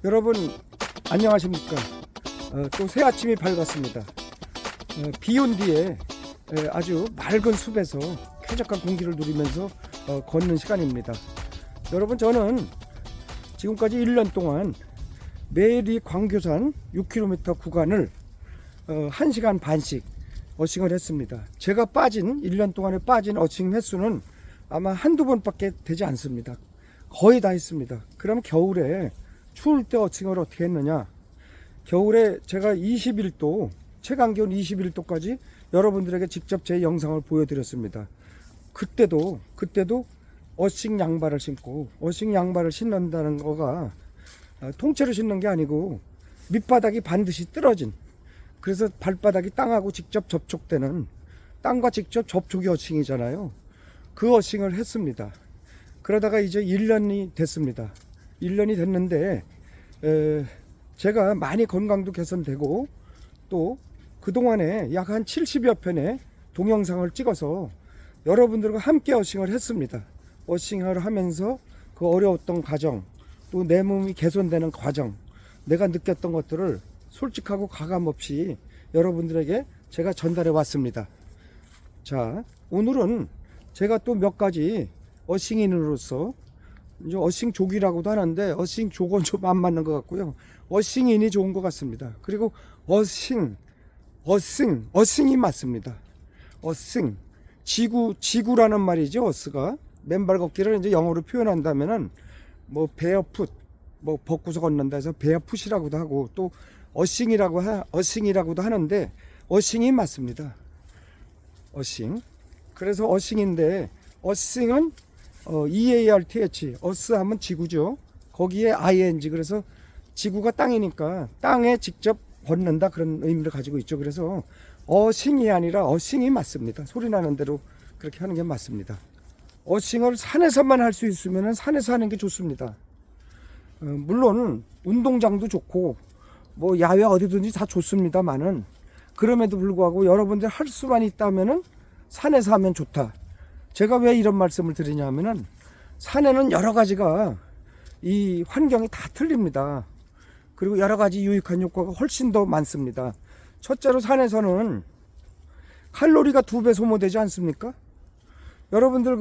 여러분 안녕하십니까. 또 새 아침이 밝았습니다. 비 온 뒤에 아주 맑은 숲에서 쾌적한 공기를 누리면서 걷는 시간입니다. 여러분, 저는 지금까지 1년 동안 매일 이 광교산 6km 구간을 1시간 반씩 어싱을 했습니다. 제가 1년 동안에 빠진 어싱 횟수는 아마 한두 번밖에 되지 않습니다. 거의 다 했습니다. 그럼 겨울에 추울 때 어칭을 어떻게 했느냐? 겨울에 제가 21도, 최강기온 21도까지 여러분들에게 직접 제 영상을 보여드렸습니다. 그때도 어싱 양발을 신고, 어싱 양발을 신는다는 거가 통째로 신는 게 아니고 밑바닥이 반드시 떨어진, 그래서 발바닥이 땅하고 직접 접촉되는, 땅과 직접 접촉이 어싱이잖아요. 그 어싱을 했습니다. 그러다가 이제 1년이 됐습니다. 1년이 됐는데 제가 많이 건강도 개선되고, 또 그동안에 약 한 70여 편의 동영상을 찍어서 여러분들과 함께 어싱을 했습니다. 어싱을 하면서 그 어려웠던 과정, 또 내 몸이 개선되는 과정, 내가 느꼈던 것들을 솔직하고 가감없이 여러분들에게 제가 전달해 왔습니다. 자, 오늘은 제가 또 몇 가지 어싱인으로서, 이제 어싱족이라고도 하는데 어싱족은 좀 안 맞는 것 같고요. 어싱인이 좋은 것 같습니다. 그리고 어싱이 맞습니다. 어싱, 지구라는 말이죠. 어스가 맨발 걷기를 이제 영어로 표현한다면은 뭐 베어풋, 뭐 벗고서 걷는다 해서 베어풋이라고도 하고, 또 어싱이라고도 하는데 어싱이 맞습니다. 어싱. 그래서 어싱인데, 어싱은 EARTH, 어스 하면 지구죠. 거기에 ING, 그래서 지구가 땅이니까 땅에 직접 걷는다, 그런 의미를 가지고 있죠. 그래서 어싱이 아니라 어싱이 맞습니다. 소리 나는 대로 그렇게 하는 게 맞습니다. 어싱을 산에서만 할 수 있으면 산에서 하는 게 좋습니다. 물론 운동장도 좋고 뭐 야외 어디든지 다 좋습니다만은, 그럼에도 불구하고 여러분들 할 수만 있다면은 산에서 하면 좋다. 제가 왜 이런 말씀을 드리냐면은, 산에는 여러 가지가, 이 환경이 다 틀립니다. 그리고 여러 가지 유익한 효과가 훨씬 더 많습니다. 첫째로 산에서는 칼로리가 2배 소모되지 않습니까? 여러분들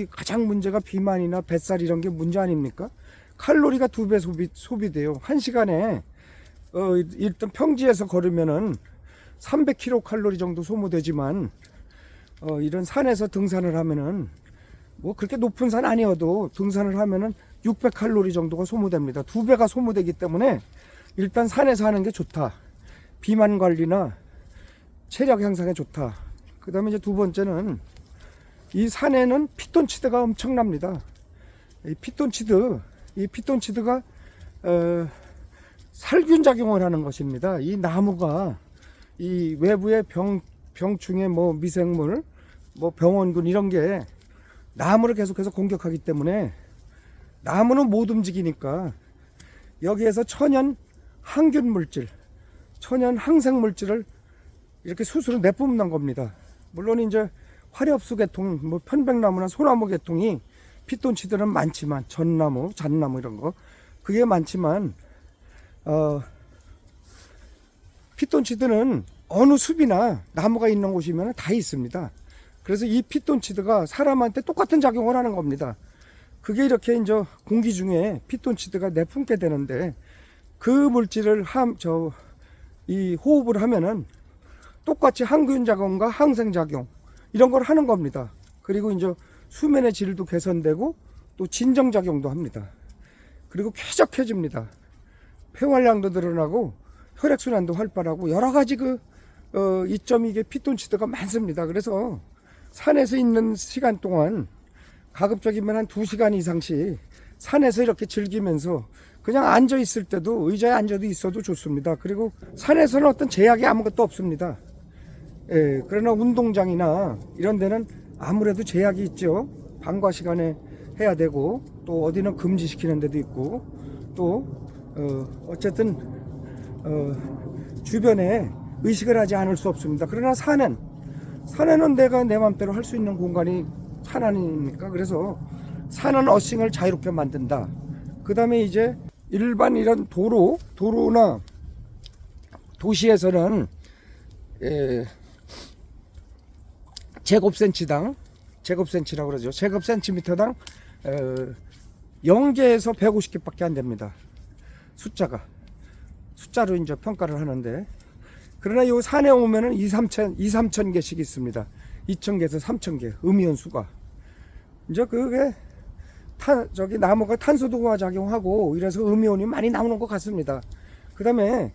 가장 문제가 비만이나 뱃살 이런 게 문제 아닙니까? 칼로리가 2배 소비돼요. 1시간에 일단 평지에서 걸으면은 300kcal 정도 소모되지만, 이런 산에서 등산을 하면은, 뭐 그렇게 높은 산 아니어도 등산을 하면은 600칼로리 정도가 소모됩니다. 2배가 소모되기 때문에 일단 산에서 하는 게 좋다. 비만 관리나 체력 향상에 좋다. 그 다음에 이제 두 번째는, 이 산에는 피톤치드가 엄청납니다. 이 피톤치드가 살균 작용을 하는 것입니다. 이 나무가 이 외부의 병충해, 뭐 미생물, 뭐 병원균 이런 게 나무를 계속해서 공격하기 때문에, 나무는 못 움직이니까 여기에서 천연 항균 물질, 천연 항생 물질을 이렇게 스스로 내뿜는 겁니다. 물론 이제 화렵수 계통, 뭐 편백나무나 소나무 계통이 피톤치드는 많지만, 전나무, 잣나무 이런 거 그게 많지만, 피톤치드는 어느 숲이나 나무가 있는 곳이면 다 있습니다. 그래서 이 피톤치드가 사람한테 똑같은 작용을 하는 겁니다. 그게 이렇게 이제 공기 중에 피톤치드가 내뿜게 되는데, 그 물질을 이 호흡을 하면은 똑같이 항균 작용과 항생 작용 이런 걸 하는 겁니다. 그리고 이제 수면의 질도 개선되고 또 진정 작용도 합니다. 그리고 쾌적해집니다. 폐활량도 늘어나고 혈액순환도 활발하고 여러 가지 이점이, 이게 피톤치드가 많습니다. 그래서 산에서 있는 시간 동안 가급적이면 한 2시간 이상씩 산에서 이렇게 즐기면서, 그냥 앉아 있을 때도 의자에 앉아도 있어도 좋습니다. 그리고 산에서는 어떤 제약이 아무것도 없습니다. 그러나 운동장이나 이런 데는 아무래도 제약이 있죠. 방과 시간에 해야 되고, 또 어디는 금지시키는 데도 있고, 또 어쨌든 주변에 의식을 하지 않을 수 없습니다. 그러나 산에는 내가 내 맘대로 할 수 있는 공간이 산 아닙니까? 그래서 산은 어싱을 자유롭게 만든다. 그 다음에 이제 일반 이런 도로나 도시에서는 제곱센치라고 그러죠. 제곱센티미터당 0개에서 150개밖에 안 됩니다. 숫자로 이제 평가를 하는데, 그러나 요 산에 오면은 3천 개씩 있습니다. 2,000개에서 3,000개 음이온 수가. 이제 그게 나무가 탄소도가 작용하고 이래서 음이온이 많이 나오는 것 같습니다. 그 다음에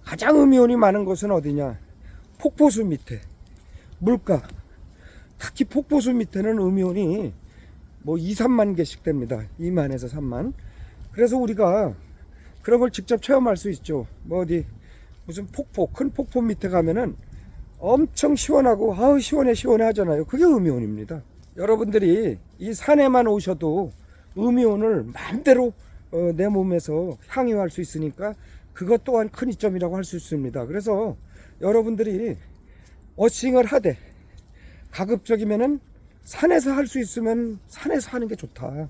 가장 음이온이 많은 곳은 어디냐? 폭포수 밑에 물가, 특히 폭포수 밑에는 음이온이 뭐 2, 3만 개씩 됩니다. 2만에서 3만. 그래서 우리가 그런 걸 직접 체험할 수 있죠. 뭐 어디 무슨 큰 폭포 밑에 가면은 엄청 시원하고 아우 시원해 하잖아요. 그게 음이온입니다. 여러분들이 이 산에만 오셔도 음이온을 마음대로 내 몸에서 향유할 수 있으니까 그것 또한 큰 이점이라고 할 수 있습니다. 그래서 여러분들이 어싱을 하되 가급적이면은 산에서 할 수 있으면 산에서 하는 게 좋다.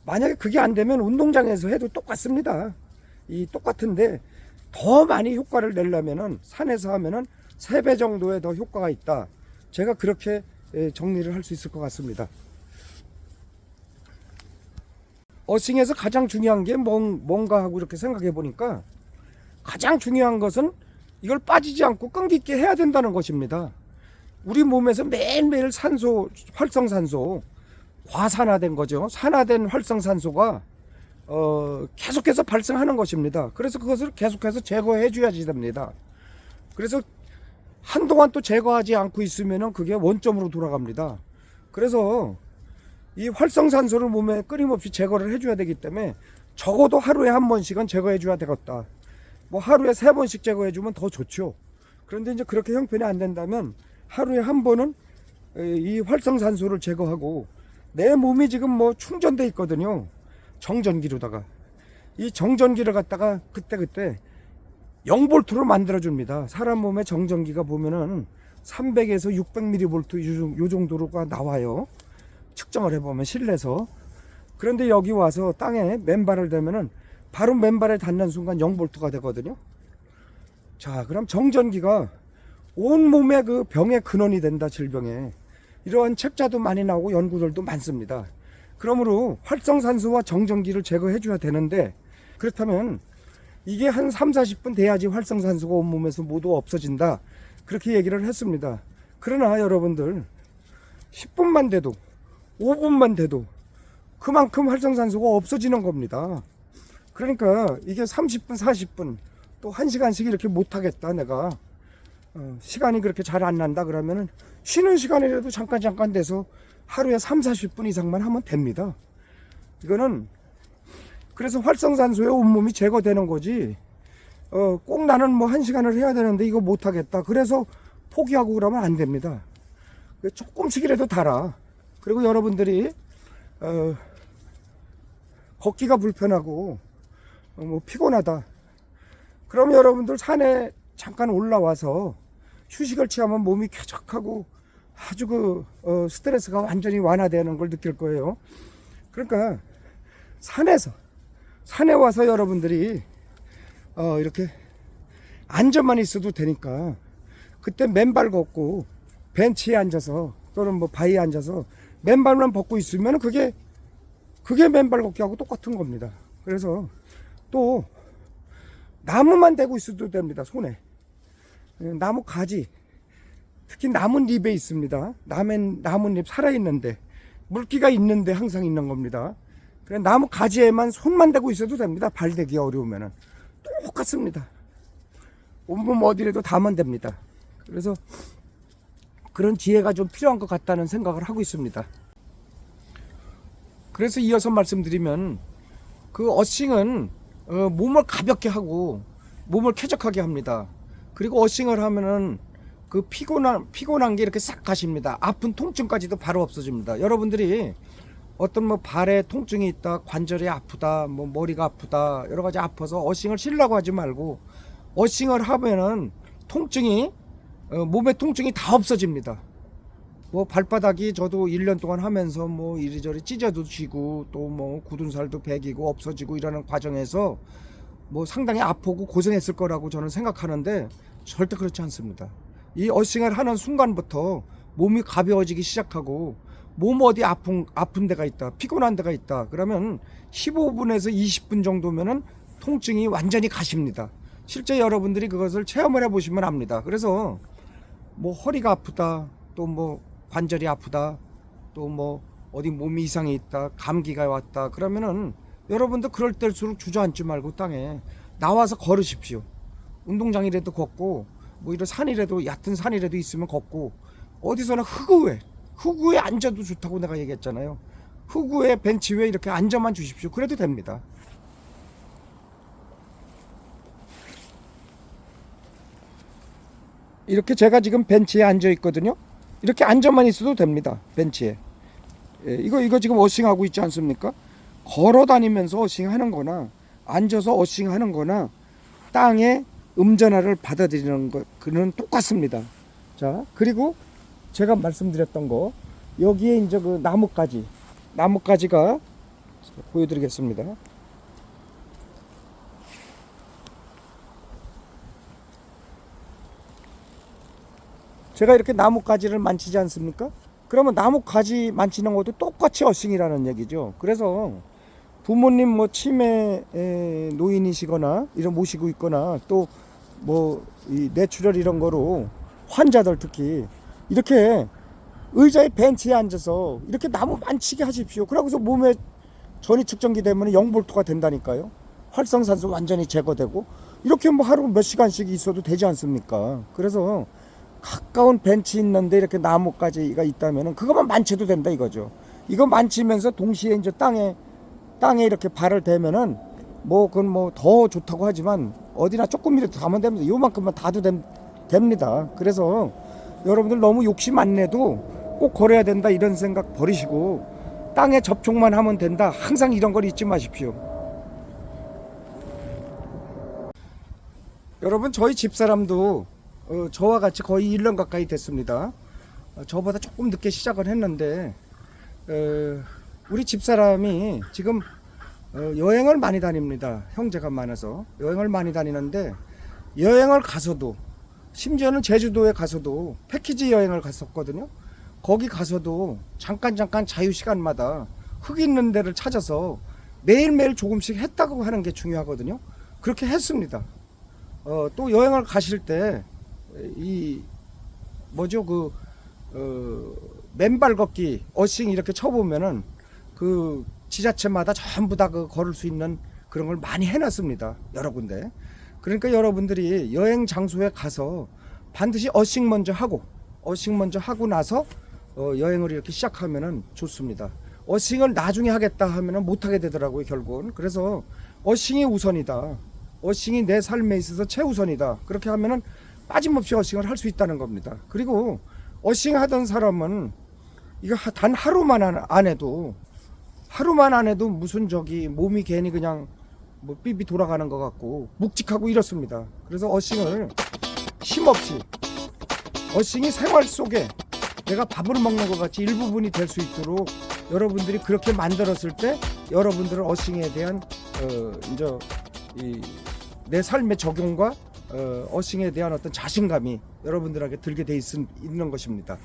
만약에 그게 안 되면 운동장에서 해도 똑같습니다. 똑같은데 더 많이 효과를 내려면은 산에서 하면은 3배 정도의 더 효과가 있다. 제가 그렇게 정리를 할 수 있을 것 같습니다. 어싱에서 가장 중요한 게 뭔가 하고 이렇게 생각해 보니까 가장 중요한 것은 이걸 빠지지 않고 끈기 있게 해야 된다는 것입니다. 우리 몸에서 매일매일 활성산소, 과산화된 거죠. 산화된 활성산소가 계속해서 발생하는 것입니다. 그래서 그것을 계속해서 제거해 줘야지 됩니다. 그래서 한동안 또 제거하지 않고 있으면 그게 원점으로 돌아갑니다. 그래서 이 활성산소를 몸에 끊임없이 제거를 해줘야 되기 때문에 적어도 하루에 한 번씩은 제거해 줘야 되겠다. 뭐 하루에 3번씩 제거해 주면 더 좋죠. 그런데 이제 그렇게 형편이 안 된다면 하루에 한 번은 이 활성산소를 제거하고, 내 몸이 지금 뭐 충전돼 있거든요. 정전기로다가. 이 정전기를 갖다가 그때 0볼트로 만들어줍니다. 사람 몸의 정전기가 보면은 300에서 600mV 요 정도로가 나와요. 측정을 해보면 실내에서. 그런데 여기 와서 땅에 맨발을 대면은 바로 맨발에 닿는 순간 0볼트가 되거든요. 자, 그럼 정전기가 온몸의 그 병의 근원이 된다, 질병에. 이러한 책자도 많이 나오고 연구들도 많습니다. 그러므로 활성산소와 정전기를 제거해 줘야 되는데, 그렇다면 이게 한 3, 40분 돼야지 활성산소가 온몸에서 모두 없어진다, 그렇게 얘기를 했습니다. 그러나 여러분들 10분만 돼도 5분만 돼도 그만큼 활성산소가 없어지는 겁니다. 그러니까 이게 30분 40분 또 1시간씩 이렇게 못하겠다, 내가 시간이 그렇게 잘 안 난다 그러면은 쉬는 시간이라도 잠깐 돼서 하루에 3, 40분 이상만 하면 됩니다. 이거는 그래서 활성산소에 온몸이 제거되는 거지, 꼭 나는 뭐 1시간을 해야 되는데 이거 못하겠다 그래서 포기하고 그러면 안 됩니다. 조금씩이라도 달아. 그리고 여러분들이 걷기가 불편하고 뭐 피곤하다 그러면 여러분들 산에 잠깐 올라와서 휴식을 취하면 몸이 쾌적하고 아주 스트레스가 완전히 완화되는 걸 느낄 거예요. 그러니까 산에 와서 여러분들이 이렇게 앉아만 있어도 되니까 그때 맨발 걷고 벤치에 앉아서 또는 뭐 바위에 앉아서 맨발만 벗고 있으면 그게 맨발 걷기하고 똑같은 겁니다. 그래서 또 나무만 대고 있어도 됩니다. 손에 나무 가지, 특히 나뭇잎에 있습니다. 나뭇잎 살아있는데 물기가 있는데 항상 있는 겁니다. 그래 나무 가지에만 손만 대고 있어도 됩니다. 발 대기 어려우면은 똑같습니다. 온몸 어디라도 닿으면 됩니다. 그래서 그런 지혜가 좀 필요한 것 같다는 생각을 하고 있습니다. 그래서 이어서 말씀드리면 그 어싱은 몸을 가볍게 하고 몸을 쾌적하게 합니다. 그리고 어싱을 하면은 그 피곤한 게 이렇게 싹 가십니다. 아픈 통증까지도 바로 없어집니다. 여러분들이 어떤 뭐 발에 통증이 있다, 관절이 아프다, 뭐 머리가 아프다, 여러 가지 아파서 어싱을 쉬려고 하지 말고 어싱을 하면은 몸의 통증이 다 없어집니다. 뭐 발바닥이 저도 1년 동안 하면서 뭐 이리저리 찢어도 지고 또 뭐 굳은 살도 배기고 없어지고 이러는 과정에서 뭐 상당히 아프고 고생했을 거라고 저는 생각하는데 절대 그렇지 않습니다. 이 어싱을 하는 순간부터 몸이 가벼워지기 시작하고 몸 어디 아픈 데가 있다, 피곤한 데가 있다 그러면 15분에서 20분 정도면은 통증이 완전히 가십니다. 실제 여러분들이 그것을 체험을 해보시면 압니다. 그래서 뭐 허리가 아프다, 또 뭐 관절이 아프다, 또 뭐 어디 몸이 이상이 있다, 감기가 왔다 그러면은 여러분도 그럴 때일수록 주저앉지 말고 땅에 나와서 걸으십시오. 운동장이라도 걷고 뭐 이런 산이라도, 얕은 산이라도 있으면 걷고, 어디서나 흙 위에 앉아도 좋다고 내가 얘기했잖아요. 흙 위에, 벤치 위에 이렇게 앉아만 주십시오. 그래도 됩니다. 이렇게 제가 지금 벤치에 앉아 있거든요. 이렇게 앉아만 있어도 됩니다. 벤치에. 예, 이거 지금 어싱하고 있지 않습니까? 걸어 다니면서 어싱 하는 거나 앉아서 어싱 하는 거나 땅에 음전화를 받아들이는 거, 그는 똑같습니다. 자, 그리고 제가 말씀드렸던 거, 여기에 이제 그 나뭇가지가 보여드리겠습니다. 제가 이렇게 나뭇가지를 만지지 않습니까? 그러면 나뭇가지 만지는 것도 똑같이 어싱이라는 얘기죠. 그래서 부모님 뭐 치매 노인이시거나 이런 모시고 있거나 또 뭐 이 뇌출혈 이런 거로 환자들 특히 이렇게 의자에 벤치에 앉아서 이렇게 나무 만치게 하십시오. 그러고서 몸에 전이 측정기 되면 0볼트가 된다니까요. 활성산소 완전히 제거되고 이렇게 뭐 하루 몇 시간씩 있어도 되지 않습니까? 그래서 가까운 벤치 있는데 이렇게 나뭇가지가 있다면 그것만 만져도 된다 이거죠. 이거 만지면서 동시에 이제 땅에 이렇게 발을 대면은 뭐 그건 뭐 더 좋다고 하지만 어디나 조금이라도 가면 됩니다. 요만큼만 다도 됩니다. 그래서 여러분들 너무 욕심 안 내도 꼭 걸어야 된다 이런 생각 버리시고 땅에 접촉만 하면 된다. 항상 이런 걸 잊지 마십시오. 여러분, 저희 집사람도 저와 같이 거의 1년 가까이 됐습니다. 저보다 조금 늦게 시작을 했는데 우리 집사람이 지금 여행을 많이 다닙니다. 형제가 많아서 여행을 많이 다니는데, 여행을 가서도, 심지어는 제주도에 가서도 패키지 여행을 갔었거든요. 거기 가서도 잠깐 자유시간마다 흙 있는 데를 찾아서 매일매일 조금씩 했다고 하는 게 중요하거든요. 그렇게 했습니다. 또 여행을 가실 때 맨발 걷기 어싱 이렇게 쳐보면은 그 지자체마다 전부 다 그 걸을 수 있는 그런 걸 많이 해놨습니다. 여러 군데. 그러니까 여러분들이 여행 장소에 가서 반드시 어싱 먼저 하고 나서 여행을 이렇게 시작하면은 좋습니다. 어싱을 나중에 하겠다 하면은 못 하게 되더라고요, 결국은. 그래서 어싱이 우선이다. 어싱이 내 삶에 있어서 최우선이다. 그렇게 하면은 빠짐없이 어싱을 할 수 있다는 겁니다. 그리고 어싱 하던 사람은 이거 단 하루만 안 해도 무슨 몸이 괜히 그냥 뭐 삐삐 돌아가는 것 같고 묵직하고 이렇습니다. 그래서 어싱을 힘없이, 어싱이 생활 속에 내가 밥을 먹는 것 같이 일부분이 될 수 있도록 여러분들이 그렇게 만들었을 때 여러분들은 어싱에 대한 내 삶의 적용과 어싱에 대한 어떤 자신감이 여러분들에게 들게 돼 있는 것입니다.